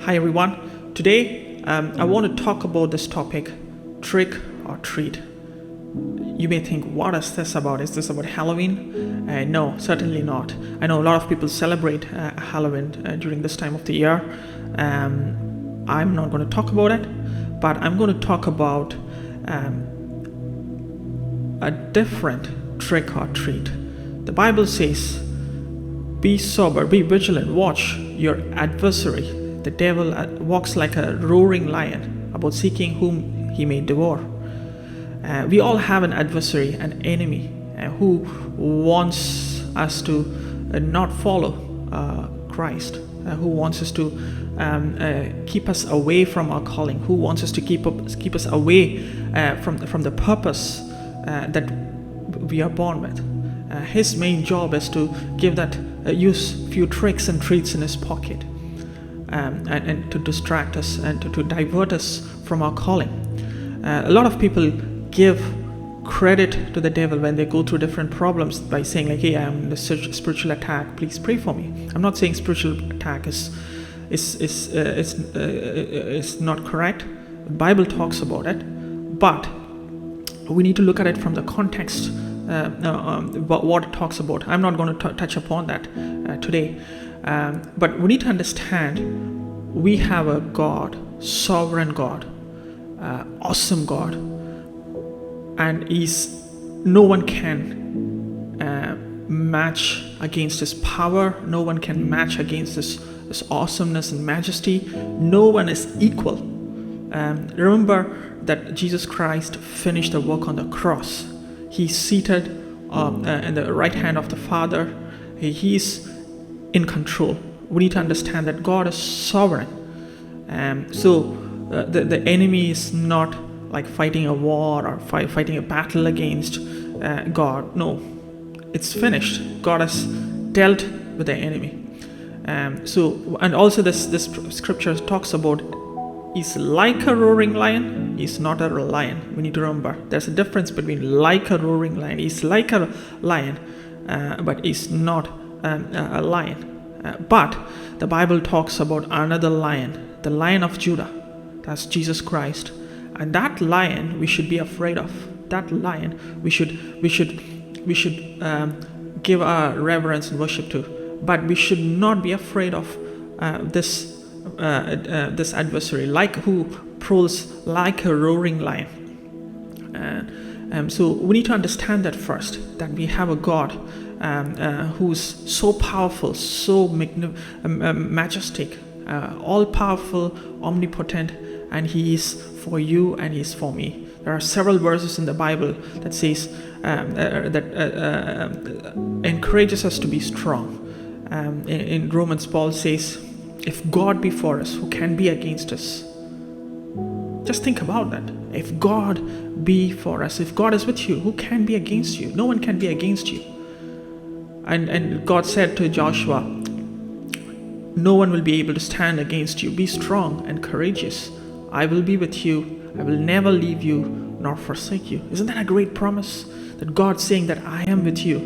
Hi everyone. Today I want to talk about this topic, trick or treat. You may think, what is this about? Is this about Halloween? No, certainly not. I know a lot of people celebrate Halloween during this time of the year. I'm not going to talk about it, but I'm going to talk about a different trick or treat. The Bible says, be sober, be vigilant, watch your adversary. The devil walks like a roaring lion, about seeking whom he may devour. We all have an adversary, an enemy, who wants us to not follow Christ, who wants us to keep us away from our calling, who wants us to keep us away from the purpose that we are born with. His main job is to use few tricks and treats in his pocket, and to distract us and to divert us from our calling. A lot of people give credit to the devil when they go through different problems by saying like, hey, I'm in a spiritual attack, please pray for me. I'm not saying spiritual attack is not correct. The Bible talks about it, but we need to look at it from the context, what it talks about. I'm not going to touch upon that today, but we need to understand we have a God, sovereign God, awesome God, and no one can match against his power. No one can match against this awesomeness and majesty. No one is equal. Remember that Jesus Christ finished the work on the cross. He's seated in the right hand of the Father. He's in control. We need to understand that God is sovereign. So the enemy is not like fighting a war or fighting a battle against God. No, it's finished. God has dealt with the enemy. And also this scripture talks about, he's like a roaring lion. He's not a lion. We need to remember there's a difference between like a roaring lion. He's like a lion, but he's not a lion. But the Bible talks about another lion, the Lion of Judah. That's Jesus Christ. And that lion we should be afraid of. That lion we should give our reverence and worship to. But we should not be afraid of this adversary, who prowls like a roaring lion. So we need to understand that first, that we have a God who's so powerful, so majestic, all powerful, omnipotent, and he is for you and he is for me. There are several verses in the Bible that says that encourages us to be strong. In Romans, Paul says, if God be for us, who can be against us? Just think about that. If God be for us, if God is with you, who can be against you? No one can be against you. And God said to Joshua, no one will be able to stand against you. Be strong and courageous. I will be with you. I will never leave you nor forsake you. Isn't that a great promise? That God's saying that I am with you.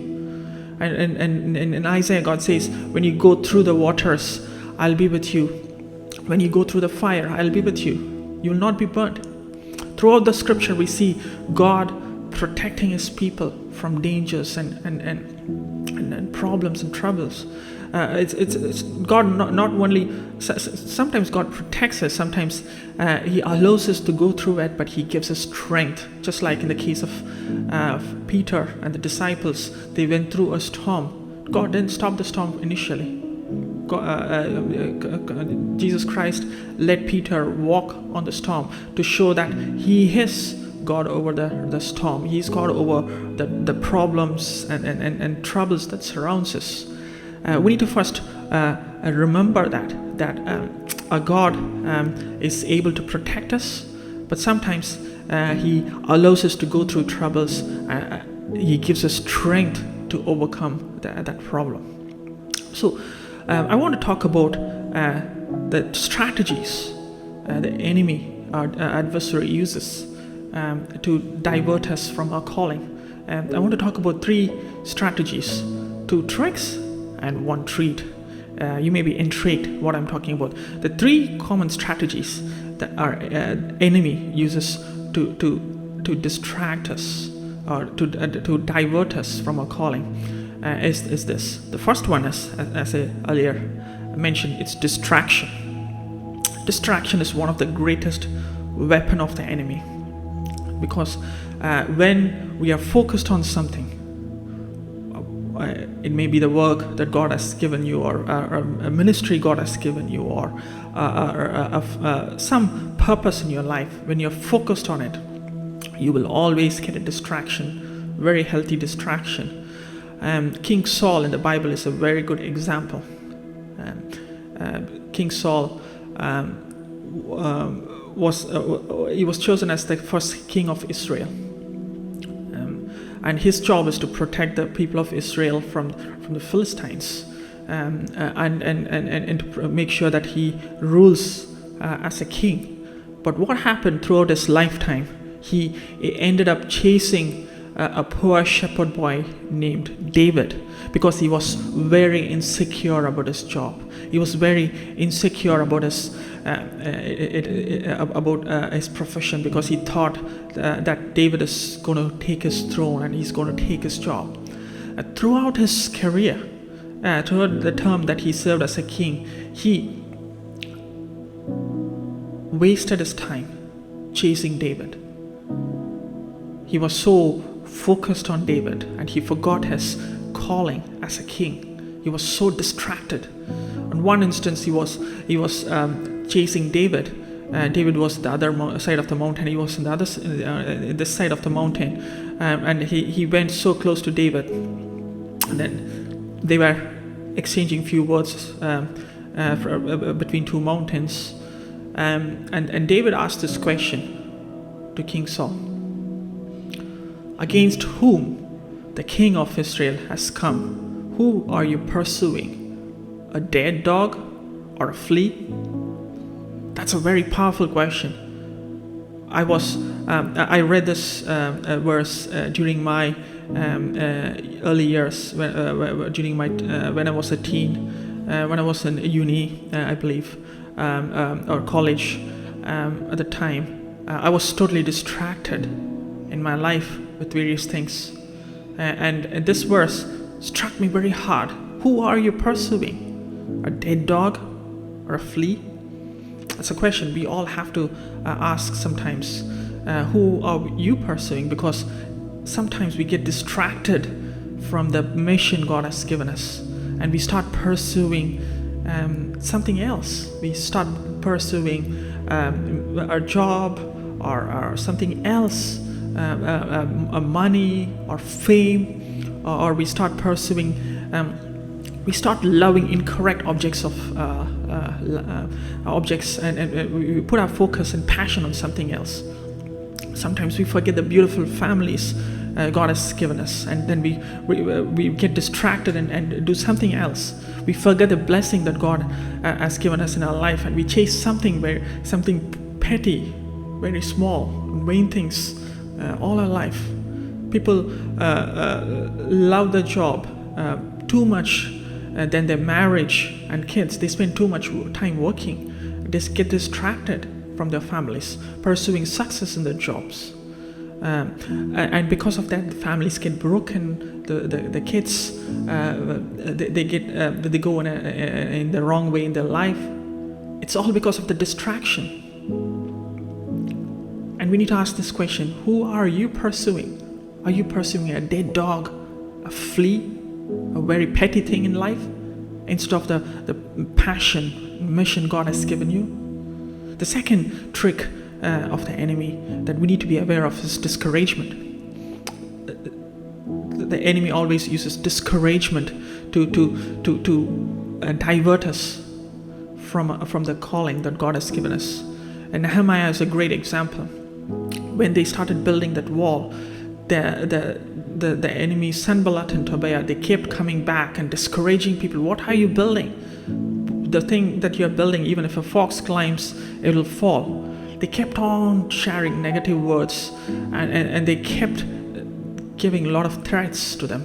And in Isaiah, God says, when you go through the waters, I'll be with you. When you go through the fire, I'll be with you. You will not be burnt. Throughout the scripture, we see God protecting his people from dangers and problems and troubles. It's God not only, sometimes God protects us, sometimes he allows us to go through it, but he gives us strength. Just like in the case of Peter and the disciples, they went through a storm. God didn't stop the storm initially. Jesus Christ let Peter walk on the storm to show that he is God over the storm. He's God over the problems and troubles that surrounds us. We need to first remember that our God is able to protect us, but sometimes he allows us to go through troubles. He gives us strength to overcome that problem. So I want to talk about the strategies the enemy, our adversary, uses to divert us from our calling. And I want to talk about 3 strategies, 2 tricks and 1 treat. you may be intrigued what I'm talking about. The three common strategies that our enemy uses to distract us or to divert us from our calling is this. The first one is, as I earlier mentioned, it's distraction. Distraction is one of the greatest weapon of the enemy, because when we are focused on something, it may be the work that God has given you, or a ministry God has given you, or some purpose in your life. When you're focused on it, you will always get a distraction, very healthy distraction. King Saul in the Bible is a very good example. King Saul was chosen as the first king of Israel. And his job is to protect the people of Israel from the Philistines, and to make sure that he rules as a king. But what happened throughout his lifetime? He ended up chasing a poor shepherd boy named David, because he was very insecure about his job. He was very insecure about his profession, because he thought that David is going to take his throne and he's going to take his job. Throughout his career, throughout the term that he served as a king, he wasted his time chasing David. He was so focused on David, and he forgot his calling as a king. He was so distracted. On one instance, he was chasing David. David was the other side of the mountain. He was on the other this side of the mountain, and he went so close to David. And then they were exchanging few words between two mountains. And David asked this question to King Saul: against whom the king of Israel has come, who are you pursuing? A dead dog or a flea? That's a very powerful question. I read this verse during my early years, when I was a teen, when I was in uni, I believe, or college. At the time, I was totally distracted in my life with various things, and this verse struck me very hard. Who are you pursuing? A dead dog or a flea? That's a question we all have to ask sometimes. Who are you pursuing? Because sometimes we get distracted from the mission God has given us, and we start pursuing something else. We start pursuing our job or something else, money or fame, or we start pursuing, we start loving incorrect objects and we put our focus and passion on something else. Sometimes we forget the beautiful families God has given us, and then we get distracted and do something else. We forget the blessing that God has given us in our life, and we chase something petty, very small, vain things all our life. People love their job too much than their marriage and kids. They spend too much time working. They get distracted from their families, pursuing success in their jobs. And because of that, the families get broken. The kids they go in the wrong way in their life. It's all because of the distraction. And we need to ask this question: who are you pursuing? Are you pursuing a dead dog, a flea, a very petty thing in life, instead of the passion, mission God has given you? The second trick of the enemy that we need to be aware of is discouragement. The enemy always uses discouragement to divert us from the calling that God has given us. And Nehemiah is a great example. When they started building that wall, the enemy Sanballat and Tobiah, they kept coming back and discouraging people. What are you building? The thing that you're building, even if a fox climbs, it will fall. They kept on sharing negative words, and they kept giving a lot of threats to them.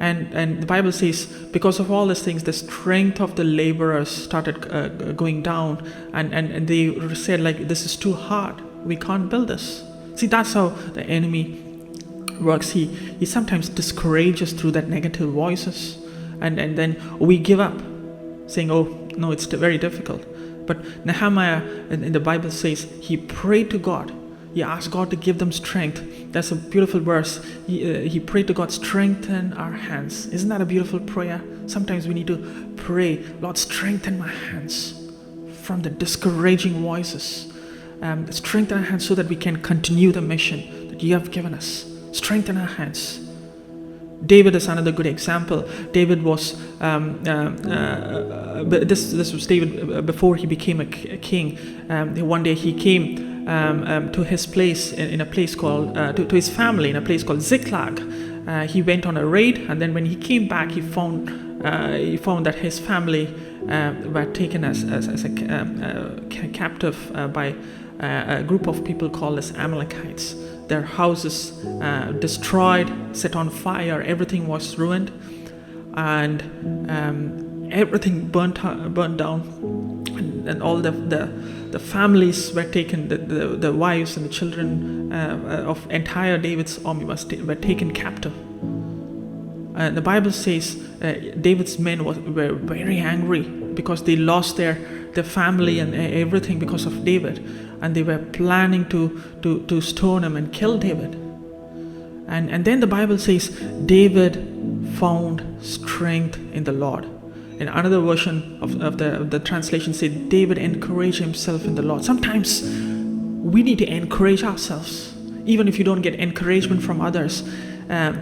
And the Bible says, because of all these things, the strength of the laborers started going down, and they said, like, this is too hard. We can't build this. See, that's how the enemy works. He sometimes discourages through that negative voices, and then we give up, saying, oh, no, it's very difficult. But Nehemiah in the Bible says he prayed to God. He asked God to give them strength. That's a beautiful verse. He prayed to God, strengthen our hands. Isn't that a beautiful prayer? Sometimes we need to pray, Lord, strengthen my hands from the discouraging voices. Strengthen our hands so that we can continue the mission that you have given us. Strengthen our hands. David is another good example. David was, this was David before he became a king. One day he came to his place in a place called, to his family in a place called Ziklag. He went on a raid, and then when he came back, he found that his family were taken as a captive by a group of people called as Amalekites. Their houses destroyed, set on fire, everything was ruined, and everything burnt down, and all the families were taken, the wives and the children of entire David's army were taken captive. The Bible says David's men were very angry because they lost their family and everything because of David, and they were planning to stone him and kill David. And then the Bible says David found strength in the Lord. In another version of the translation said David encouraged himself in the Lord. Sometimes we need to encourage ourselves. Even if you don't get encouragement from others,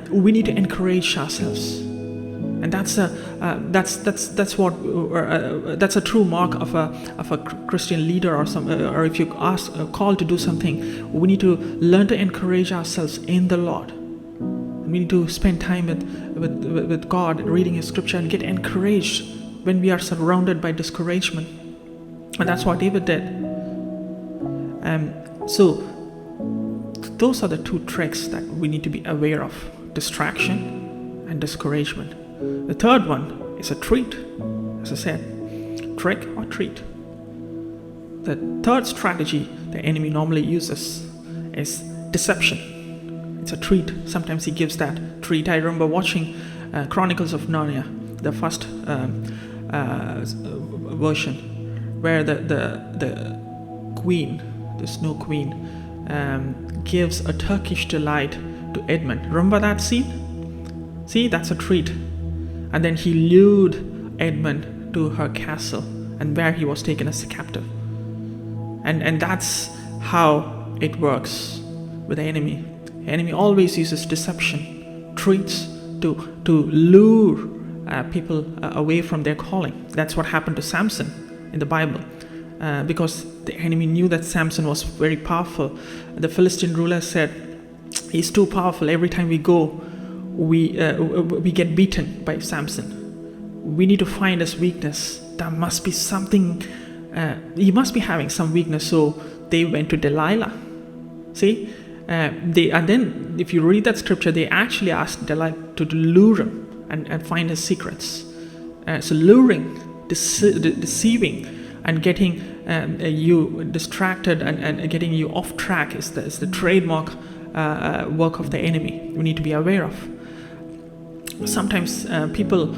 we need to encourage ourselves. And that's a true mark of a Christian leader, or if you ask called to do something, we need to learn to encourage ourselves in the Lord. We need to spend time with God, reading His Scripture, and get encouraged when we are surrounded by discouragement. And that's what David did. So those are the two tricks that we need to be aware of: distraction and discouragement. The third one is a treat. As I said, trick or treat. The third strategy the enemy normally uses is deception. It's a treat. Sometimes he gives that treat. I remember watching Chronicles of Narnia, the first version, where the queen, the Snow Queen, gives a Turkish delight to Edmund. Remember that scene? See, that's a treat. And then he lured Edmund to her castle, and where he was taken as a captive. And that's how it works with the enemy. The enemy always uses deception, treats to lure people away from their calling. That's what happened to Samson in the Bible. Because the enemy knew that Samson was very powerful. The Philistine ruler said, he's too powerful. Every time we go, we get beaten by Samson. We need to find his weakness. There must be something, he must be having some weakness. So they went to Delilah. See? And then if you read that scripture, they actually asked Delilah to lure him and find his secrets. So luring, deceiving, and getting you distracted and getting you off track is the trademark work of the enemy. We need to be aware of. Sometimes people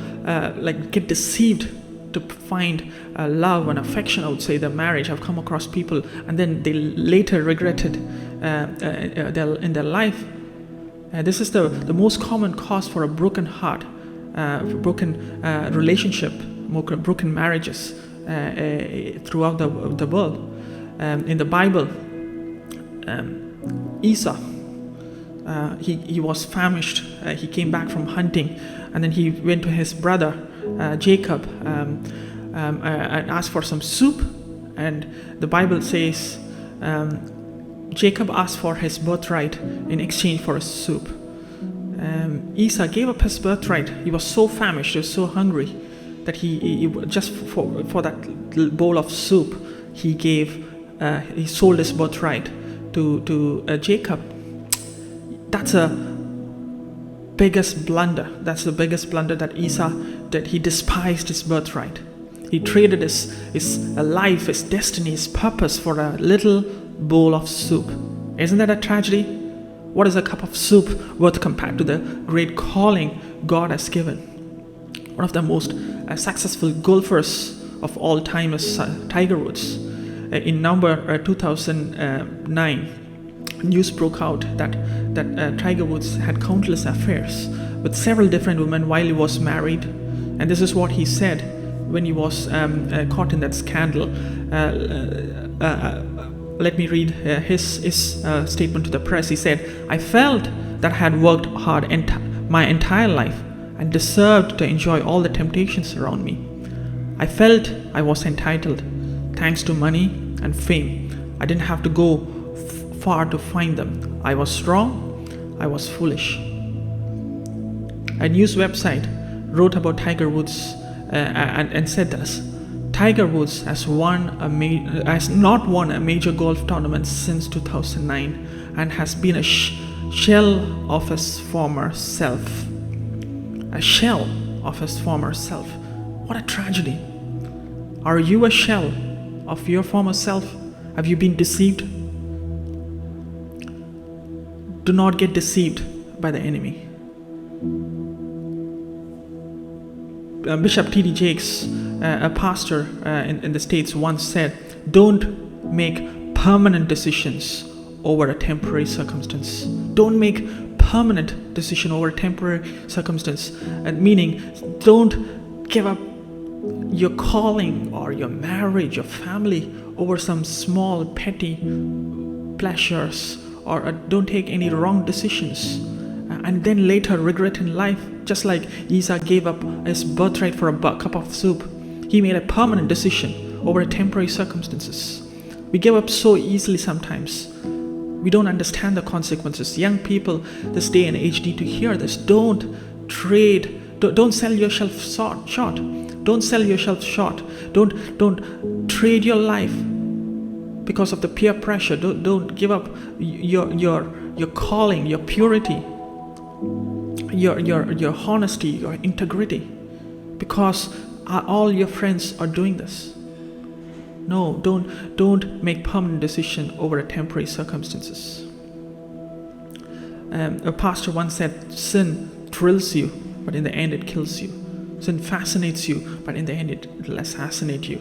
get deceived to find love and affection, I would say, their marriage. I've come across people, and then they later regretted in their life. This is the most common cause for a broken heart, broken relationship, broken marriages throughout the world. In the Bible, Esau, he was famished. He came back from hunting, and then he went to his brother Jacob and asked for some soup. And the Bible says Jacob asked for his birthright in exchange for a soup. Esau gave up his birthright. He was so famished, he was so hungry, that he just for that bowl of soup, he sold his birthright to Jacob. That's biggest blunder. That's the biggest blunder that Esau did. He despised his birthright. He traded his life, his destiny, his purpose for a little bowl of soup. Isn't that a tragedy? What is a cup of soup worth compared to the great calling God has given? One of the most successful golfers of all time is Tiger Woods. In November 2009, news broke out that Tiger Woods had countless affairs with several different women while he was married. And this is what he said when he was caught in that scandal. Let me read his statement to the press. He said, "I felt that I had worked hard my entire life and deserved to enjoy all the temptations around me. I felt I was entitled, thanks to money and fame. I didn't have to go far to find them. I was strong, I was foolish." A news website wrote about Tiger Woods and said this: Tiger Woods has not won a major golf tournament since 2009 and has been a shell of his former self. A shell of his former self. What a tragedy. Are you a shell of your former self? Have you been deceived? Do not get deceived by the enemy. Bishop T.D. Jakes, a pastor in the States, once said, "Don't make permanent decisions over a temporary circumstance." Don't make permanent decision over a temporary circumstance. Meaning, don't give up your calling or your marriage, your family over some small petty pleasures, or don't take any wrong decisions and then later regret in life. Just like Esau gave up his birthright for a cup of soup, he made a permanent decision over temporary circumstances. We give up so easily sometimes. We don't understand the consequences. Young people this day and age need to hear this. Don't sell yourself short. Don't sell yourself short. Don't trade your life because of the peer pressure. Don't give up your calling, your purity, your honesty, your integrity, because all your friends are doing this. No, don't make permanent decision over temporary circumstances. A pastor once said, "Sin thrills you, but in the end it kills you. Sin fascinates you, but in the end it will assassinate you."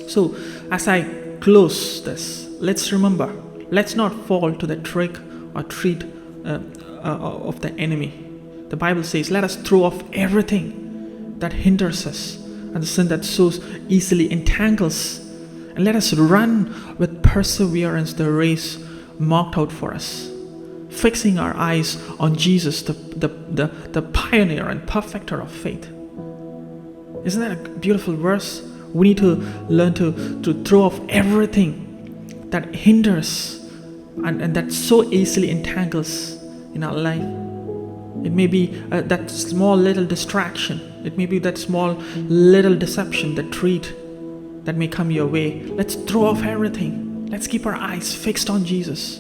So, as I close this, let's remember, let's not fall to the trick or treat of the enemy. The Bible says, "Let us throw off everything that hinders us and the sin that so easily entangles, and let us run with perseverance the race marked out for us, fixing our eyes on Jesus, the pioneer and perfecter of faith." Isn't that a beautiful verse? We need to learn to throw off everything that hinders and that so easily entangles in our life. It may be that small little distraction. It may be that small little deception, the treat that may come your way. Let's throw off everything. Let's keep our eyes fixed on Jesus.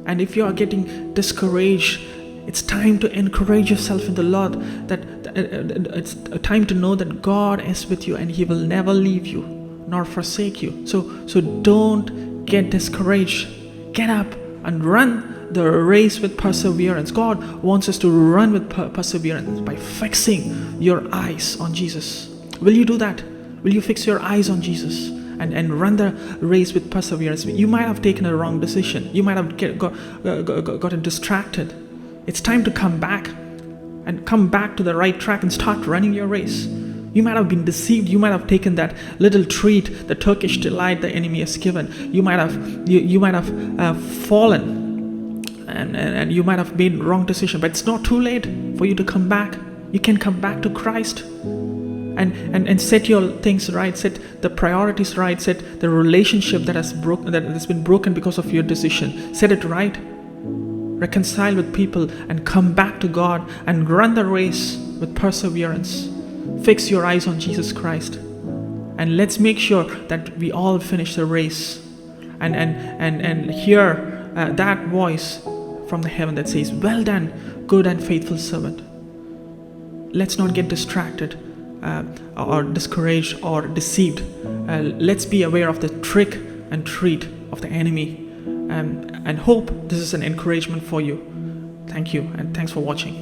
And if you are getting discouraged, it's time to encourage yourself in the Lord, that it's a time to know that God is with you and He will never leave you nor forsake you. So don't get discouraged. Get up and run the race with perseverance. God wants us to run with perseverance by fixing your eyes on Jesus. Will you do that? Will you fix your eyes on Jesus and run the race with perseverance? You might have taken a wrong decision. You might have gotten distracted. It's time to come back to the right track and start running your race. You might have been deceived. You might have taken that little treat, the Turkish delight the enemy has given. You might have fallen. And you might have made wrong decision, but it's not too late for you to come back. You can come back to Christ and set your things right, set the priorities right, set the relationship that has been broken because of your decision. Set it right. Reconcile with people and come back to God and run the race with perseverance. Fix your eyes on Jesus Christ, and let's make sure that we all finish the race and hear that voice from the heaven that says, "Well done, good and faithful servant." Let's not get distracted or discouraged or deceived. Let's be aware of the trick and treat of the enemy, and hope this is an encouragement for you. Thank you, and thanks for watching.